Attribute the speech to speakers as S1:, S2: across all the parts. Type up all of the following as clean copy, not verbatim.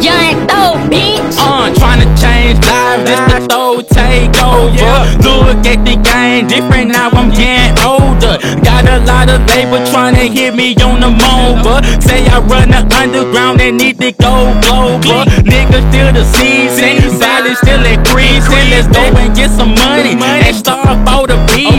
S1: Young Throw, bitch.
S2: Tryna change lives, this the Throw takeover. Look at the game, different now, I'm getting older. Got a lot of labor tryna hit me on the mova. Say I run the underground and need to go global. Niggas still the season, violence still increasing. Let's go and get some money and start for the beef.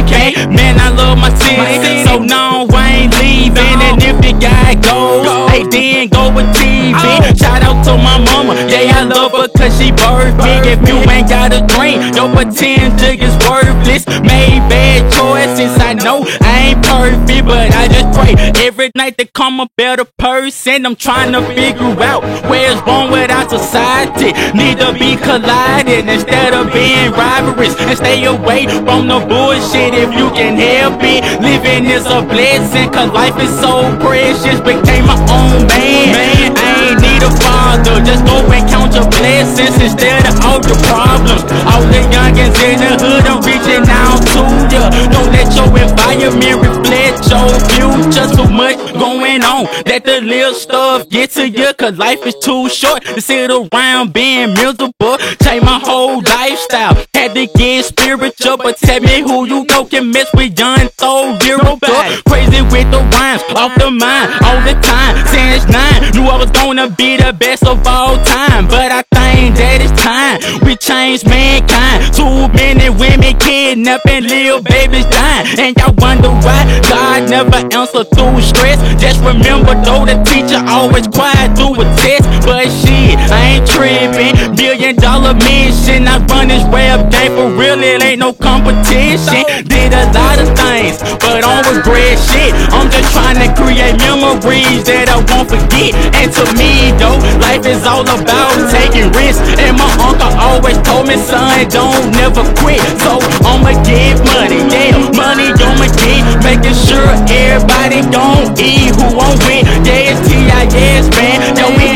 S2: Man, I love my city, so no, I ain't leaving. And if the guy goes, hey, then go with TV. Shout out to my mama, yeah, I love her cause she birthed me. If you ain't got a dream, your potential is worthless. Made bad choices, I know I ain't perfect, but I just pray every night to become a better person. I'm trying to figure out where's wrong with our society. Need to be colliding instead of being rivalries, and stay away from the bullshit if you can help it. Living is a blessing cause life is so precious. Became my own man, I ain't need a father. Just go and count your blessings instead of all your problems. All the youngins in the hood, I'm reaching out to ya. Don't let your environment reflect your future. Too much going on, let the little stuff get to you, cause life is too short to sit around being miserable. Change my whole lifestyle, had to get spiritual. But tell me who you go can mess with Young Throw lyrical. Crazy with the rhymes, off the mind all the time. Since 9, knew I was gonna be the best of all time, but I think that it's time we change mankind. Too many women kidnapping, little babies dying, and y'all wonder why God never answer through stress. Just remember though, the teacher always quiet through a test. But shit, I ain't tripping. $1 billion mission, I run this rap game for real, it ain't no competition. Did a lot of things, but on regret shit. I'm just trying to create memories that I won't forget. And to me though, life is all about taking risks. And my uncle always told me, son, don't never quit. So I'ma get money, yeah, money I'ma get. Making sure everybody gon' eat who I'm with. Yeah, it's T.I.S. man, yo, we